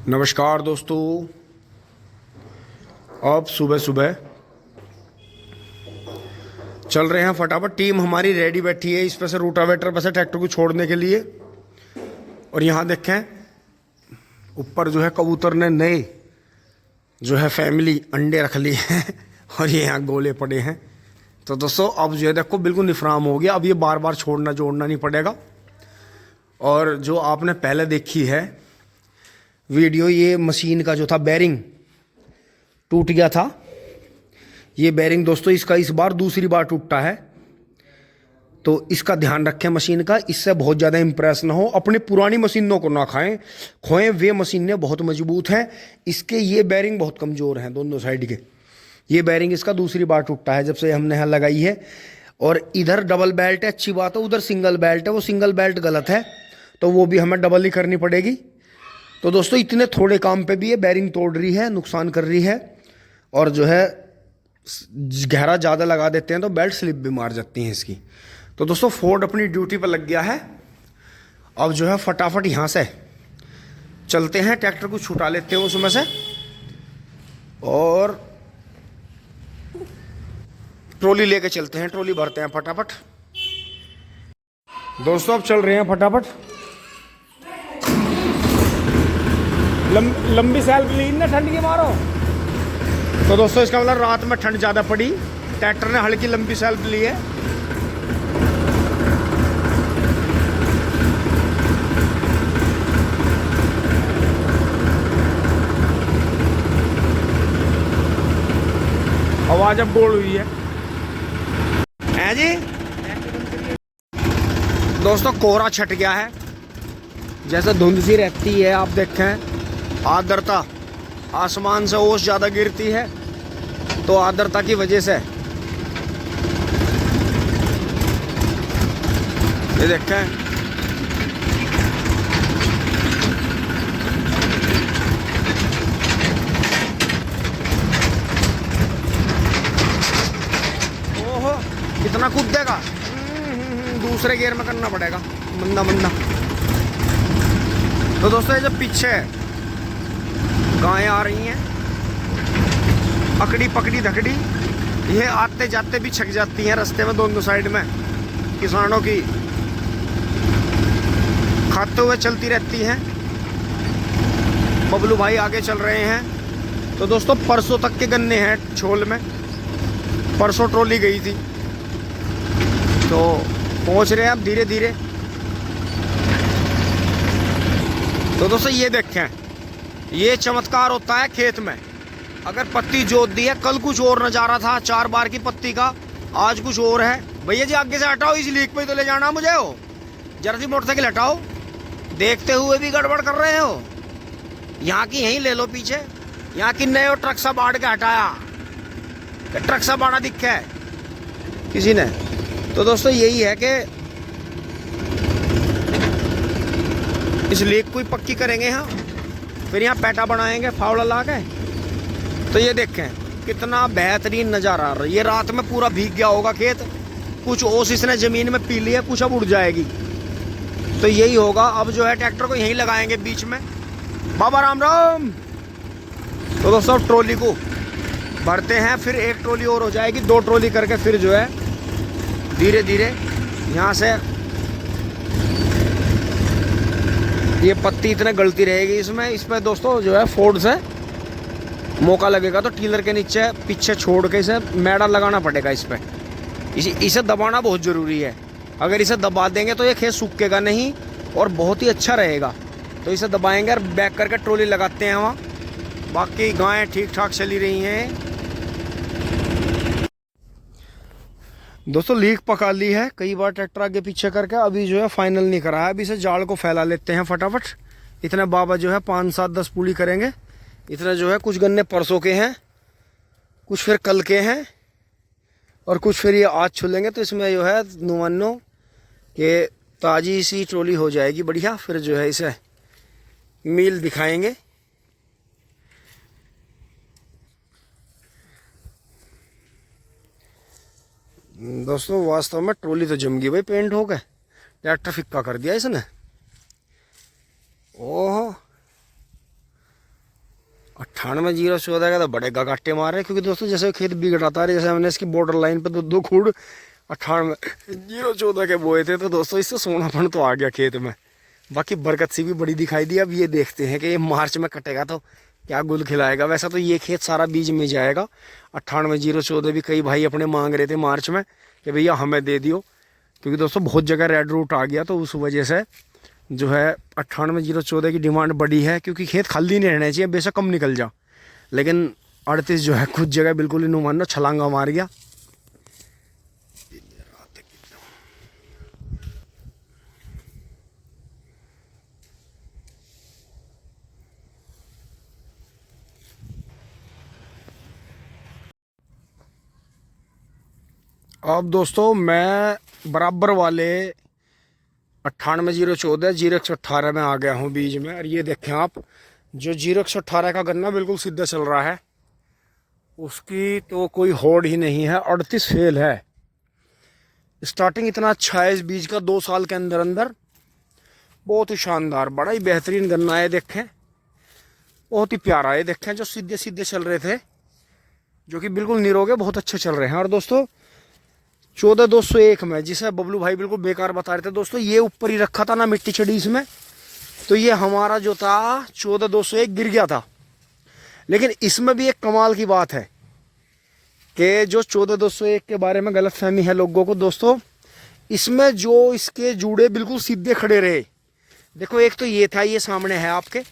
नमस्कार दोस्तों। अब सुबह सुबह चल रहे हैं फटाफट। टीम हमारी रेडी बैठी है इस पर से रूटावेटर पर से ट्रैक्टर को छोड़ने के लिए। और यहाँ देखें ऊपर जो है कबूतर ने नए जो है फैमिली अंडे रख लिए हैं और ये यहाँ गोले पड़े हैं। तो दोस्तों अब जो है देखो बिल्कुल निफराम हो गया। अब ये बार बार छोड़ना जोड़ना नहीं पड़ेगा। और जो आपने पहले देखी है वीडियो, ये मशीन का जो था बैरिंग टूट गया था। ये बैरिंग दोस्तों इसका इस बार दूसरी बार टूटा है, तो इसका ध्यान रखें मशीन का। इससे बहुत ज़्यादा इंप्रेस ना हो, अपनी पुरानी मशीनों को ना खाएं खोएं। वे मशीनें बहुत मजबूत हैं, इसके ये बैरिंग बहुत कमज़ोर हैं दोनों साइड के। ये बैरिंग इसका दूसरी बार टूटा है जब से हमने यहाँ लगाई है। और इधर डबल बेल्ट है, अच्छी बात है। उधर सिंगल बेल्ट है, वो सिंगल बेल्ट गलत है, तो वो भी हमें डबल ही करनी पड़ेगी। तो दोस्तों इतने थोड़े काम पे भी ये बैरिंग तोड़ रही है, नुकसान कर रही है। और जो है गहरा ज़्यादा लगा देते हैं तो बेल्ट स्लिप भी मार जाती हैं इसकी। तो दोस्तों फोर्ड अपनी ड्यूटी पर लग गया है। अब जो है फटाफट यहाँ से चलते हैं, ट्रैक्टर को छुटा लेते हैं उसमें से और ट्रॉली लेके चलते हैं। ट्रॉली भरते हैं फटाफट। दोस्तों अब चल रहे हैं फटाफट। लंबी सेल्फ ली ना ठंड की मारो। तो दोस्तों इसका मतलब रात में ठंड ज़्यादा पड़ी, ट्रैक्टर ने हल्की लंबी सेल्फ ली है। आवाज अब गोल हुई है जी। दोस्तों कोहरा छट गया है, जैसे धुंध सी रहती है। आप देखें आर्द्रता, आसमान से ओस ज़्यादा गिरती है तो आर्द्रता की वजह से ये देखें ओहो कितना कूदेगा। दूसरे गियर में करना पड़ेगा मंदा मंदा। तो दोस्तों ये जो पीछे गायें आ रही हैं अकड़ी पकड़ी धकड़ी, ये आते जाते भी छक जाती हैं रास्ते में दोनों साइड में। किसानों की खाते हुए चलती रहती हैं। बबलू भाई आगे चल रहे हैं। तो दोस्तों परसों तक के गन्ने हैं छोल में, परसों ट्रॉली गई थी, तो पहुंच रहे हैं अब धीरे धीरे। तो दोस्तों ये देखें, ये चमत्कार होता है खेत में। अगर पत्ती जोत दी है, कल कुछ और नज़ारा था 4 बार की पत्ती का, आज कुछ और है। भैया जी आगे से हटाओ, इस लीक पे तो ले जाना मुझे हो। जरा सी मोटरसाइकिल हटाओ, देखते हुए भी गड़बड़ कर रहे हो। यहाँ की यहीं ले लो पीछे। यहाँ की नए ट्रक सा बाढ़ के हटाया, ट्रक सा बाढ़ा दिखा है किसी ने। तो दोस्तों यही है कि इस लीक को ही पक्की करेंगे यहाँ, फिर यहाँ पैटा बनाएंगे फावड़ा ला के। तो ये देखें कितना बेहतरीन नज़ारा आ रहा है। ये रात में पूरा भीग गया होगा खेत, कुछ ओस इसने ज़मीन में पी ली है, कुछ अब उड़ जाएगी। तो यही होगा। अब जो है ट्रैक्टर को यहीं लगाएंगे बीच में। बाबा राम राम। तो दोस्तों ट्रॉली को भरते हैं, फिर एक ट्रॉली और हो जाएगी, 2 ट्रॉली करके फिर जो है धीरे धीरे यहाँ से ये पत्ती इतने गलती रहेगी इसमें। इस पर दोस्तों जो है फोर्ड से मौका लगेगा तो टीलर के नीचे पीछे छोड़ के इसे मैडा लगाना पड़ेगा इस पर। इसे दबाना बहुत ज़रूरी है। अगर इसे दबा देंगे तो ये खेत सूखेगा नहीं और बहुत ही अच्छा रहेगा। तो इसे दबाएंगे और बैक करके ट्रॉली लगाते हैं वहाँ। बाकी गायें ठीक ठाक चली रही हैं। दोस्तों लीक पका ली है कई बार ट्रैक्टर आगे पीछे करके, अभी जो है फाइनल नहीं करा है। अभी से जाल को फैला लेते हैं फटाफट। इतने बाबा जो है 5, 7, 10 पूली करेंगे। इतने जो है कुछ गन्ने परसों के हैं, कुछ फिर कल के हैं और कुछ फिर ये आज छुलेंगे। तो इसमें जो है नुमानो कि ताज़ी सी ट्रॉली हो जाएगी बढ़िया। फिर जो है इसे मील दिखाएंगे। दोस्तों वास्तव में ट्रॉली तो जम गई भाई, पेंट हो गए, ट्रैक्टर फिक्का कर दिया इसने। ओह 98-0-14 का तो बड़े गगाटे मार रहे हैं, क्योंकि दोस्तों जैसे खेत बिगड़ाता रहे, जैसे हमने इसकी बॉर्डर लाइन पे 2 खूड़ 98-0-14 के बोए थे, तो दोस्तों इससे सोनापन तो आ गया खेत में। बाकी बरकत सी भी बड़ी दिखाई दी। अब ये देखते हैं कि ये मार्च में कटेगा तो क्या गुल खिलाएगा। वैसा तो ये खेत सारा बीज में जाएगा। 98-0-14 भी कई भाई अपने मांग रहे थे मार्च में कि भैया हमें दे दियो, क्योंकि दोस्तों बहुत जगह रेड रूट आ गया, तो उस वजह से जो है 98-0-14 की डिमांड बड़ी है, क्योंकि खेत खाली नहीं रहना चाहिए, बेशक कम निकल जा। लेकिन 38 जो है कुछ जगह बिल्कुल ही नुमान छलांगा मार गया। अब दोस्तों मैं बराबर वाले 98-0-14 0-118 में आ गया हूँ बीज में। और ये देखें आप, जो 0-118 का गन्ना बिल्कुल सीधा चल रहा है, उसकी तो कोई होड़ ही नहीं है। 38 फेल है। स्टार्टिंग इतना अच्छा है इस बीज का, 2 साल के अंदर अंदर बहुत ही शानदार, बड़ा ही बेहतरीन गन्ना है। देखें बहुत ही प्यारा है। देखें जो सीधे सीधे चल रहे थे, जो कि बिल्कुल निरोगे, बहुत अच्छे चल रहे हैं। और दोस्तों 14-201 में, जिसे बबलू भाई बिल्कुल बेकार बता रहे थे दोस्तों, ये ऊपर ही रखा था ना, मिट्टी चढ़ी इसमें, तो ये हमारा जो था 14-201 गिर गया था। लेकिन इसमें भी एक कमाल की बात है कि जो 14-201 के बारे में गलतफहमी है लोगों को दोस्तों, इसमें जो इसके जूड़े बिल्कुल सीधे खड़े रहे। देखो एक तो ये था, ये सामने है आपके,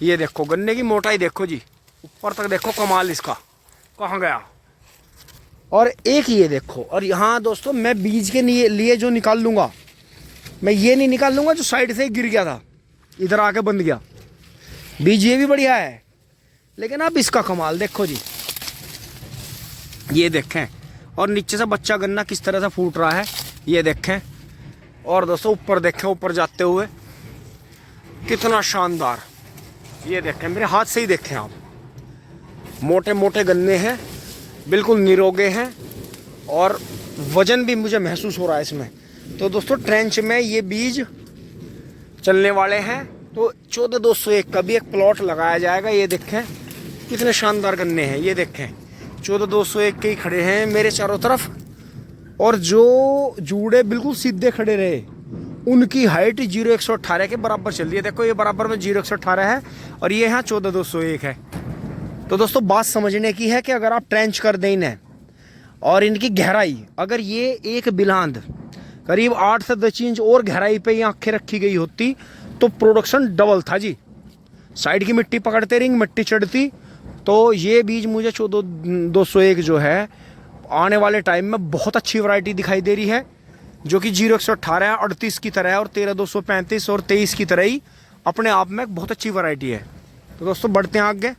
ये देखो गन्ने की मोटाई देखो जी, ऊपर तक देखो, कमाल इसका कहाँ गया। और एक ये देखो, और यहाँ दोस्तों मैं बीज के लिए जो निकाल लूँगा, मैं ये नहीं निकाल लूँगा जो साइड से गिर गया था, इधर आके बंद गया। बीज ये भी बढ़िया है, लेकिन अब इसका कमाल देखो जी, ये देखें। और नीचे से बच्चा गन्ना किस तरह से फूट रहा है, ये देखें। और दोस्तों ऊपर देखें, ऊपर जाते हुए कितना शानदार, ये देखें, मेरे हाथ से ही देखें आप, मोटे मोटे गन्ने हैं, बिल्कुल निरोगे हैं, और वजन भी मुझे महसूस हो रहा है इसमें। तो दोस्तों ट्रेंच में ये बीज चलने वाले हैं, तो 14-201 का भी एक प्लॉट लगाया जाएगा। ये देखें कितने शानदार गन्ने हैं, ये देखें 14-201 के ही खड़े हैं मेरे चारों तरफ। और जो जूड़े बिल्कुल सीधे खड़े रहे, उनकी हाइट 0-118 के बराबर चल रही है। देखो ये बराबर में 0-118 है, और ये यहाँ 14-201 है। तो दोस्तों बात समझने की है कि अगर आप ट्रेंच कर दें इन्हें, और इनकी गहराई, अगर ये एक बिलांद करीब 8 से 10 इंच और गहराई पे ये आंखें रखी गई होती, तो प्रोडक्शन डबल था जी। साइड की मिट्टी पकड़ते, रिंग मिट्टी चढ़ती, तो ये बीज मुझे 14-201 जो है आने वाले टाइम में बहुत अच्छी वैरायटी दिखाई दे रही है, जो कि 0-118 38 की तरह है, और 13-235 और 23 की तरह ही अपने आप में बहुत अच्छी वैरायटी है। तो दोस्तों बढ़ते हैं आगे।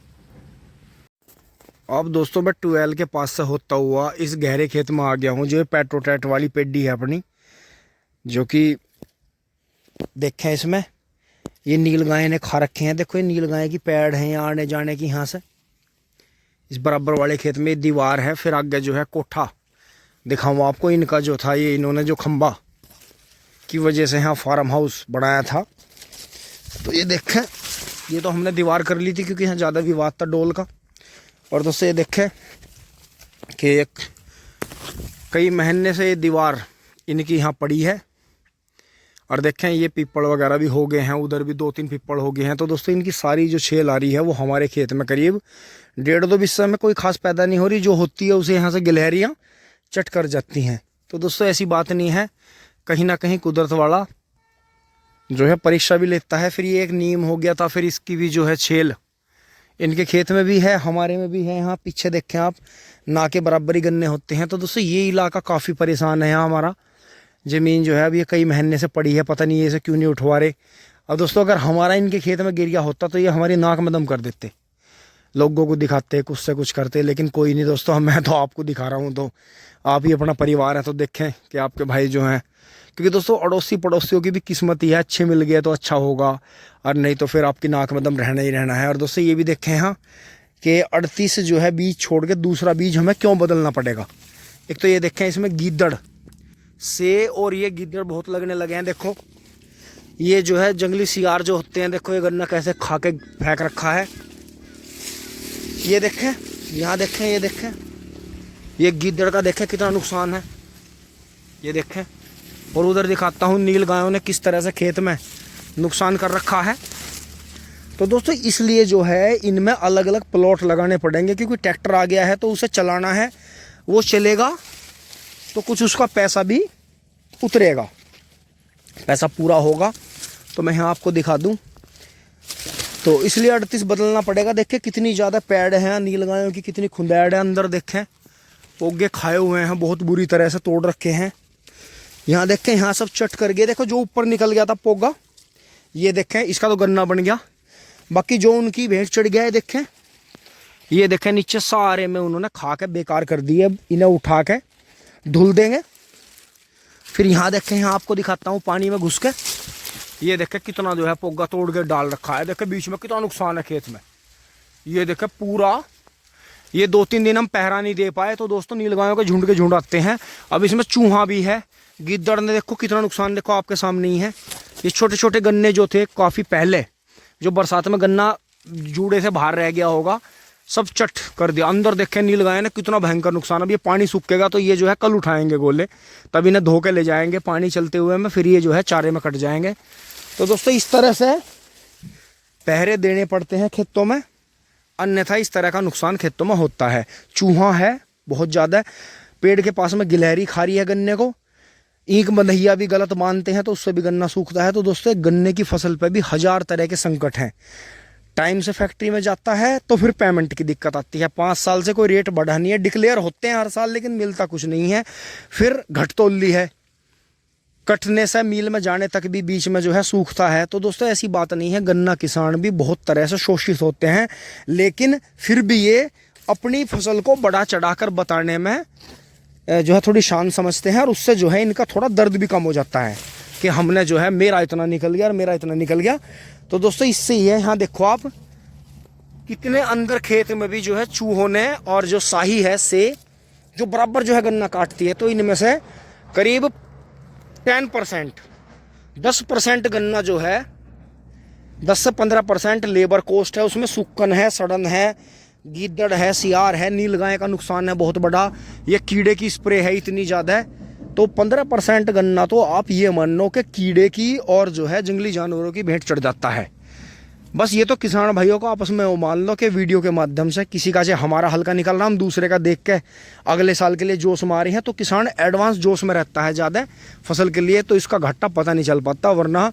अब दोस्तों मैं 12 के पास से होता हुआ इस गहरे खेत में आ गया हूँ, जो पेट्रोटेट वाली पेडी है अपनी, जो कि देखें इसमें ये नील गाय ने खा रखे हैं। देखो ये नील गाय की पैड़ हैं यहाँ आने जाने की, यहाँ से इस बराबर वाले खेत में दीवार है, फिर आगे जो है कोठा दिखाऊँ आपको। इनका जो था, ये इन्होंने जो खंबा की वजह से यहाँ फार्म हाउस बनाया था, तो ये देखें, ये तो हमने दीवार कर ली थी क्योंकि यहाँ ज़्यादा विवाद था डोल का। और दोस्तों ये देखें कि एक कई महीने से ये दीवार इनकी यहाँ पड़ी है। और देखें ये पीपल वगैरह भी हो गए हैं, उधर भी 2-3 पीपल हो गए हैं। तो दोस्तों इनकी सारी जो छेल आ रही है वो हमारे खेत में करीब 1.5-2 बिस्सा में कोई खास पैदा नहीं हो रही, जो होती है उसे यहाँ से गिलहरियाँ चट कर जाती हैं। तो दोस्तों ऐसी बात नहीं है, कहीं ना कहीं कुदरत वाला जो है परीक्षा भी लेता है। फिर ये एक नीम हो गया था, फिर इसकी भी जो है छेल इनके खेत में भी है, हमारे में भी है। यहाँ पीछे देखें आप, ना के बराबर ही गन्ने होते हैं। तो दोस्तों ये इलाका काफ़ी परेशान है। यहाँ हमारा ज़मीन जो है अब ये कई महीने से पड़ी है, पता नहीं ये से क्यों नहीं उठवा रहे। अब दोस्तों अगर हमारा इनके खेत में गिर गया होता तो ये हमारी नाक में दम कर देते, लोगों को दिखाते, कुछ से कुछ करते। लेकिन कोई नहीं दोस्तों, मैं तो आपको दिखा रहा हूँ, तो आप ही अपना परिवार है, तो देखें कि आपके भाई जो हैं, क्योंकि दोस्तों अड़ोसी पड़ोसियों की भी किस्मत ही है, अच्छे मिल गए तो अच्छा होगा, और नहीं तो फिर आपकी नाक में दम रहना ही रहना है। और दोस्तों ये भी देखें यहाँ कि 38 जो है बीज छोड़ के दूसरा बीज हमें क्यों बदलना पड़ेगा। एक तो ये देखें इसमें गीदड़ से, और ये गीदड़ बहुत लगने लगे हैं। देखो ये जो है जंगली सियार जो होते हैं, देखो ये गन्ना कैसे खा के फेंक रखा है। ये देखें, यहाँ देखें, ये देखें, ये गीदड़ का देखें कितना नुकसान है, ये देखें। और उधर दिखाता हूँ नील गायों ने किस तरह से खेत में नुकसान कर रखा है। तो दोस्तों इसलिए जो है इनमें अलग अलग प्लॉट लगाने पड़ेंगे, क्योंकि ट्रैक्टर आ गया है तो उसे चलाना है, वो चलेगा तो कुछ उसका पैसा भी उतरेगा, पैसा पूरा होगा। तो मैं यहाँ आपको दिखा दूँ, तो इसलिए 38 बदलना पड़ेगा। देखें कितनी ज़्यादा पैड हैं नील गायों की, कितनी खुंदैड़ है अंदर। देखें पोगे खाए हुए हैं, बहुत बुरी तरह से तोड़ रखे हैं। यहाँ देखें, यहाँ सब चट कर गए। देखो जो ऊपर निकल गया था पोगा, ये देखें इसका तो गन्ना बन गया। बाकी जो उनकी भेंट चढ़ गया है देखें, ये देखें नीचे सारे में उन्होंने खा के बेकार कर दिए। इन्हें उठा के धुल देंगे। फिर यहाँ देखें, यहाँ आपको दिखाता हूँ पानी में घुस के, ये देखें कितना जो है पोगा तोड़ के डाल रखा है। देखें बीच में कितना नुकसान है खेत में। ये देखें पूरा, ये 2-3 दिन हम पहरा नहीं दे पाए तो दोस्तों नील गायों के झुंड आते हैं। अब इसमें चूहा भी है, गिद्दड़ ने देखो कितना नुकसान, देखो आपके सामने ही है। ये छोटे छोटे गन्ने जो थे काफ़ी पहले, जो बरसात में गन्ना जूड़े से बाहर रह गया होगा, सब चट कर दिया। अंदर देखें नील गाय ने कितना भयंकर नुकसान। अब ये पानी सूखेगा तो ये जो है कल उठाएंगे गोले, तब इन्हें धो के ले जाएंगे पानी चलते हुए में, फिर ये जो है चारे में कट जाएंगे। तो दोस्तों इस तरह से पहरे देने पड़ते हैं खेतों में, अन्यथा इस तरह का नुकसान खेतों में होता है। चूहा है बहुत ज़्यादा, पेड़ के पास में गिलहरी खा रही है गन्ने को, ईंक बंधैया भी गलत मानते हैं तो उससे भी गन्ना सूखता है। तो दोस्तों गन्ने की फसल पर भी 1000 तरह के संकट हैं। टाइम से फैक्ट्री में जाता है तो फिर पेमेंट की दिक्कत आती है। 5 साल से कोई रेट बढ़ा नहीं है, डिक्लेयर होते हैं हर साल लेकिन मिलता कुछ नहीं है। फिर घटतोली है, कटने से मील में जाने तक भी बीच में जो है सूखता है। तो दोस्तों ऐसी बात नहीं है, गन्ना किसान भी बहुत तरह से शोषित होते हैं, लेकिन फिर भी ये अपनी फसल को बढ़ा चढ़ाकर बताने में जो है थोड़ी शान समझते हैं, और उससे जो है इनका थोड़ा दर्द भी कम हो जाता है कि हमने जो है मेरा इतना निकल गया और मेरा इतना निकल गया। तो दोस्तों इससे ही है, यहाँ देखो आप कितने अंदर खेत में भी जो है चूहों ने, और जो शाही है से जो बराबर जो है गन्ना काटती है, तो इनमें से करीब 10%, 10% गन्ना जो है, 10 से 15% लेबर कोस्ट है, उसमें सुक्कन है, सड़न है, गीदड़ है, सियार है, नील गाय का नुकसान है बहुत बड़ा, ये कीड़े की स्प्रे है इतनी ज़्यादा है। तो 15% गन्ना तो आप ये मान लो कि कीड़े की और जो है जंगली जानवरों की भेंट चढ़ जाता है। बस ये तो किसान भाइयों को आपस में वो मान लो कि वीडियो के माध्यम से किसी का जो हमारा हल्का निकल रहा, हम दूसरे का देख के अगले साल के लिए जोश में आ रहे हैं, तो किसान एडवांस जोश में रहता है ज़्यादा फसल के लिए, तो इसका घाटा पता नहीं चल पाता। वरना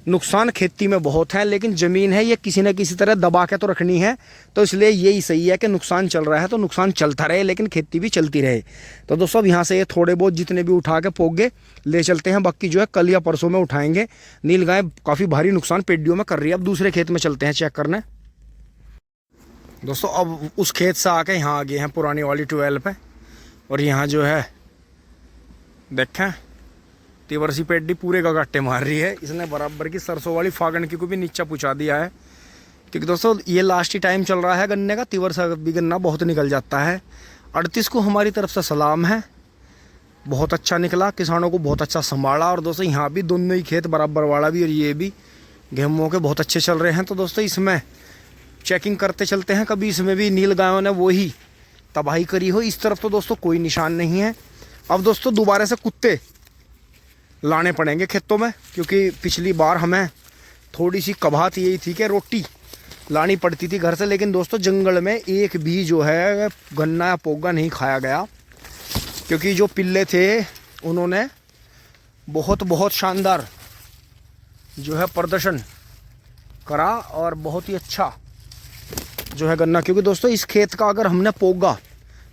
नुकसान खेती में बहुत है, लेकिन ज़मीन है ये किसी न किसी तरह दबा के तो रखनी है। तो इसलिए यही सही है कि नुकसान चल रहा है तो नुकसान चलता रहे, लेकिन खेती भी चलती रहे। तो दोस्तों अब यहाँ से ये थोड़े बहुत जितने भी उठा के पोगे ले चलते हैं, बाकी जो है कल या परसों में उठाएंगे। नील गाय काफ़ी भारी नुकसान पेडियों में कर रही है। अब दूसरे खेत में चलते हैं चेक करने। दोस्तों अब उस खेत से आके यहाँ आ गए हैं पुरानी वाली 12 पे, और यहाँ जो है देखें तिवरसी पेडी पूरे का गाट्टे मार रही है। इसने बराबर की सरसों वाली फागण की को भी नीचा पूछा दिया है, क्योंकि दोस्तों ये लास्ट ही टाइम चल रहा है गन्ने का। तिवरसा भी गन्ना बहुत निकल जाता है। 38 को हमारी तरफ से सलाम है, बहुत अच्छा निकला, किसानों को बहुत अच्छा संभाला। और दोस्तों यहाँ भी दोनों ही खेत बराबर वाला भी और ये भी गेहूँ के बहुत अच्छे चल रहे हैं। तो दोस्तों इसमें चेकिंग करते चलते हैं, कभी इसमें भी नील गायों ने वही तबाही करी हो। इस तरफ तो दोस्तों कोई निशान नहीं है। अब दोस्तों दोबारा से कुत्ते लाने पड़ेंगे खेतों में, क्योंकि पिछली बार हमें थोड़ी सी कबाहत यही थी कि रोटी लानी पड़ती थी घर से, लेकिन दोस्तों जंगल में एक भी जो है गन्ना या पोगा नहीं खाया गया, क्योंकि जो पिल्ले थे उन्होंने बहुत शानदार जो है प्रदर्शन करा और बहुत ही अच्छा जो है गन्ना। क्योंकि दोस्तों इस खेत का अगर हमने पोगा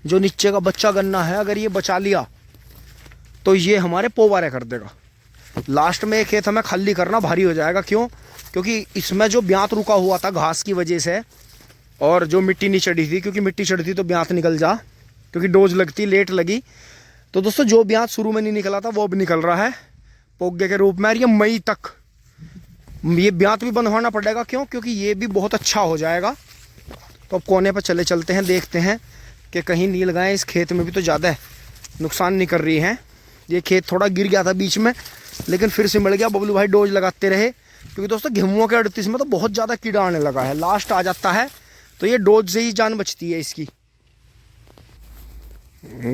जो नीचे का बच्चा गन्ना है अगर ये बचा लिया तो ये हमारे पोवारे कर देगा। लास्ट में एक खेत हमें खाली करना भारी हो जाएगा। क्यों? क्योंकि इसमें जो ब्यांत रुका हुआ था घास की वजह से, और जो मिट्टी नहीं चढ़ी थी, क्योंकि मिट्टी चढ़ती तो ब्यांत निकल जा, क्योंकि डोज लगती लेट लगी। तो दोस्तों जो ब्यांत शुरू में नहीं निकला था वो अब निकल रहा है पोगे के रूप में। और ये मई तक ये ब्यांत भी बंधवाना पड़ेगा। क्यों? क्योंकि ये भी बहुत अच्छा हो जाएगा। तो अब कोने पर चलते हैं, देखते हैं कि कहीं नील गाय इस खेत में भी तो ज़्यादा नुकसान नहीं कर रही हैं। ये खेत थोड़ा गिर गया था बीच में, लेकिन फिर से मिल गया। बबलू भाई डोज लगाते रहे, क्योंकि दोस्तों गेहूँ के 38 में तो बहुत ज़्यादा कीड़ा आने लगा है। लास्ट आ जाता है तो ये डोज से ही जान बचती है इसकी।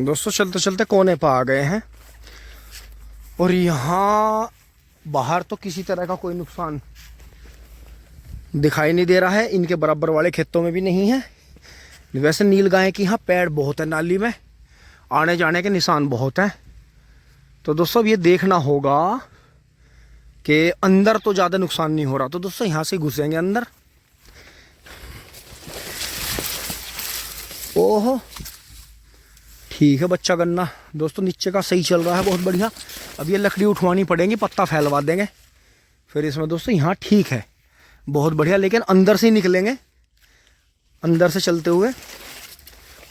दोस्तों चलते चलते कोने पर आ गए हैं और यहाँ बाहर तो किसी तरह का कोई नुकसान दिखाई नहीं दे रहा है, इनके बराबर वाले खेतों में भी नहीं है। वैसे नीलगाय की यहाँ पेड़ बहुत है, नाली में आने जाने के निशान बहुत हैं। तो दोस्तों अब ये देखना होगा कि अंदर तो ज़्यादा नुकसान नहीं हो रहा। तो दोस्तों यहाँ से घुसेंगे अंदर। ओहो ठीक है बच्चा गन्ना दोस्तों नीचे का सही चल रहा है, बहुत बढ़िया। अब ये लकड़ी उठवानी पड़ेगी, पत्ता फैलवा देंगे फिर इसमें। दोस्तों यहाँ ठीक है, बहुत बढ़िया। लेकिन अंदर से ही निकलेंगे, अंदर से चलते हुए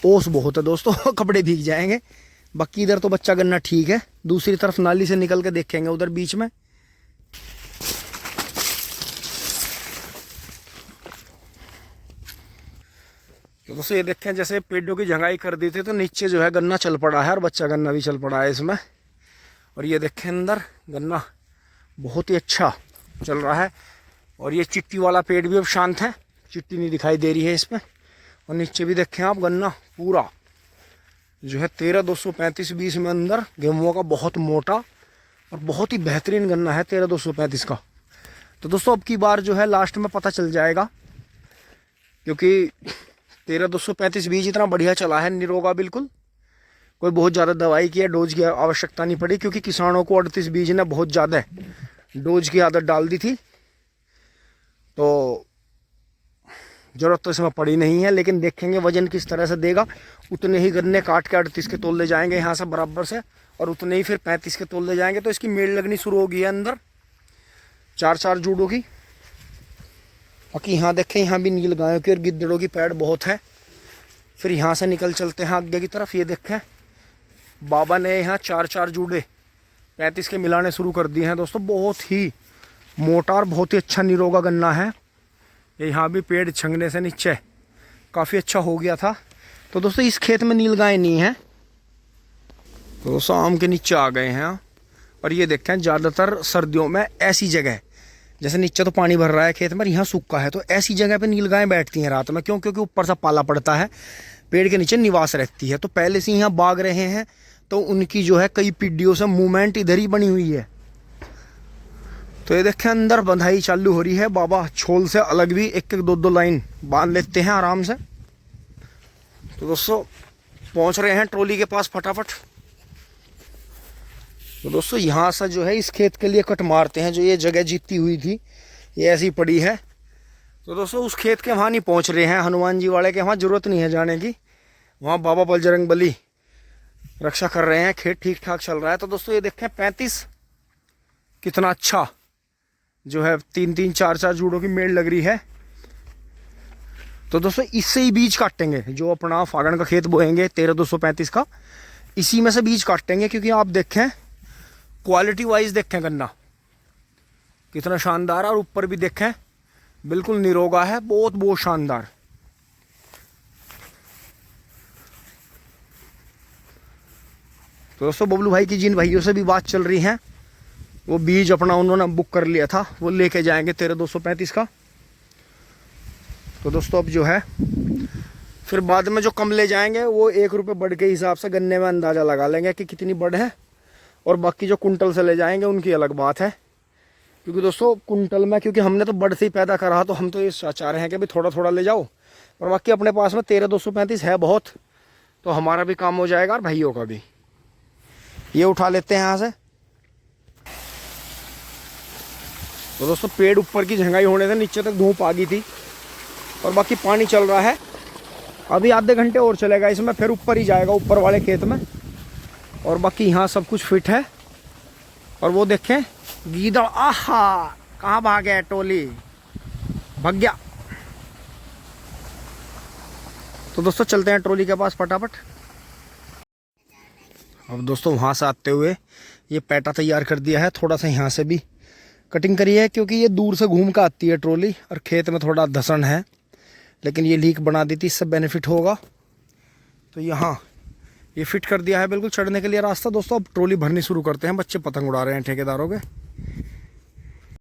ओस बहुत है दोस्तों, कपड़े भीग जाएंगे। बाकी इधर तो बच्चा गन्ना ठीक है। दूसरी तरफ नाली से निकल के देखेंगे उधर बीच में। तो दोस्तों ये देखें जैसे पेड़ों की जंगाई कर दी थी तो नीचे जो है गन्ना चल पड़ा है और बच्चा गन्ना भी चल पड़ा है इसमें। और ये देखें अंदर गन्ना बहुत ही अच्छा चल रहा है। और ये चिट्टी वाला पेड़ भी अब शांत है, चिट्टी नहीं दिखाई दे रही है इसमें। और नीचे भी देखें आप गन्ना पूरा जो है 13-235-20 में अंदर गेहूं का बहुत मोटा और बहुत ही बेहतरीन गन्ना है 13-235 का। तो दोस्तों अब की बार जो है लास्ट में पता चल जाएगा, क्योंकि 13-235 बीज इतना बढ़िया चला है, निरोगा बिल्कुल। कोई बहुत ज़्यादा दवाई की या डोज की आवश्यकता नहीं पड़ी, क्योंकि किसानों को 38 बीज ने बहुत ज़्यादा डोज की आदत डाल दी थी। तो ज़रूरत तो इसमें पड़ी नहीं है। लेकिन देखेंगे वजन किस तरह से देगा। उतने ही गन्ने काट के 38 के तोल ले जाएंगे यहाँ से बराबर से, और उतने ही फिर 35 के तोल ले जाएंगे। तो इसकी मेल लगनी शुरू हो गई है अंदर 4-4 जूड़ों की। बाकी यहाँ देखें, यहाँ भी नील गायों की और गिद्दड़ों की पेड़ बहुत है। फिर यहाँ से निकल चलते हैं आगे की तरफ। ये देखें बाबा ने यहाँ 4-4 जूड़े 35 के मिलाने शुरू कर दिए हैं दोस्तों। बहुत ही मोटा और बहुत ही अच्छा निरोगा गन्ना है। यहाँ भी पेड़ छंगने से नीचे काफ़ी अच्छा हो गया था। तो दोस्तों इस खेत में नील गाय नहीं है। तो दोस्तों आम के नीचे आ गए हैं। और ये देखें ज़्यादातर सर्दियों में ऐसी जगह, जैसे नीचे तो पानी भर रहा है खेत में, यहाँ सूखा है, तो ऐसी जगह पे नीलगायें बैठती हैं रात में। क्यों? क्योंकि ऊपर से पाला पड़ता है, पेड़ के नीचे निवास रहती है। तो पहले से यहाँ बाग रहे हैं, तो उनकी जो है कई पीढ़ियों से मूवमेंट इधर ही बनी हुई है। तो ये देखें अंदर बंधाई चालू हो रही है। बाबा छोल से अलग भी 1-2 लाइन बांध लेते हैं आराम से। तो दोस्तों पहुँच रहे हैं ट्रॉली के पास फटाफट। तो दोस्तों यहाँ से जो है इस खेत के लिए कट मारते हैं। जो ये जगह जीती हुई थी ये ऐसी पड़ी है। तो दोस्तों उस खेत के वहाँ नहीं पहुँच रहे हैं, हनुमान जी वाले के वहाँ ज़रूरत नहीं है जाने की। वहाँ बाबा बजरंग बली रक्षा कर रहे हैं, खेत ठीक ठाक चल रहा है। तो दोस्तों ये देखें 35 कितना अच्छा जो है 3-3, 4-4 जूड़ों की मेड़ लग रही है। तो दोस्तों इससे ही बीज काटेंगे, जो अपना फागण का खेत बोएंगे 13-235 का, इसी में से बीज काटेंगे। क्योंकि आप देखें क्वालिटी वाइज देखें गन्ना कितना शानदार है, और ऊपर भी देखें बिल्कुल निरोगा है, बहुत बहुत शानदार। तो दोस्तों बबलू भाई की जिन भाइयों से भी बात चल रही है, वो बीज अपना उन्होंने बुक कर लिया था, वो लेके जाएंगे 13-235 का। तो दोस्तों अब जो है फिर बाद में जो कम ले जाएंगे वो 1 रुपये बढ़ के हिसाब से गन्ने में अंदाज़ा लगा लेंगे कि कितनी बढ़ है। और बाकी जो कुंटल से ले जाएंगे उनकी अलग बात है। क्योंकि दोस्तों कुंटल में, क्योंकि हमने तो बढ़ से ही पैदा करा, तो हम तो ये चाह रहे हैं कि भाई थोड़ा थोड़ा ले जाओ। और बाकी अपने पास में 13-235 है बहुत, तो हमारा भी काम हो जाएगा और भाइयों का भी। ये उठा लेते हैं यहाँ से। तो दोस्तों पेड़ ऊपर की झंगाई होने से नीचे तक धूप आ गई थी, और बाकी पानी चल रहा है। अभी आधे घंटे और चलेगा इसमें, फिर ऊपर ही जाएगा ऊपर वाले खेत में। और बाकी यहाँ सब कुछ फिट है। और वो देखें गीदड़, आहा कहाँ भाग गया, टोली भाग गया। तो दोस्तों चलते हैं ट्रॉली के पास फटाफट। अब दोस्तों वहाँ से आते हुए ये पैटा तैयार कर दिया है, थोड़ा सा यहाँ से भी कटिंग करी है, क्योंकि ये दूर से घूम कर आती है ट्रॉली, और खेत में थोड़ा धसन है। लेकिन ये लीक बना दी थी, इससे बेनिफिट होगा। तो यहाँ ये फिट कर दिया है बिल्कुल चढ़ने के लिए रास्ता। दोस्तों अब ट्रॉली भरनी शुरू करते हैं। बच्चे पतंग उड़ा रहे हैं ठेकेदारों के।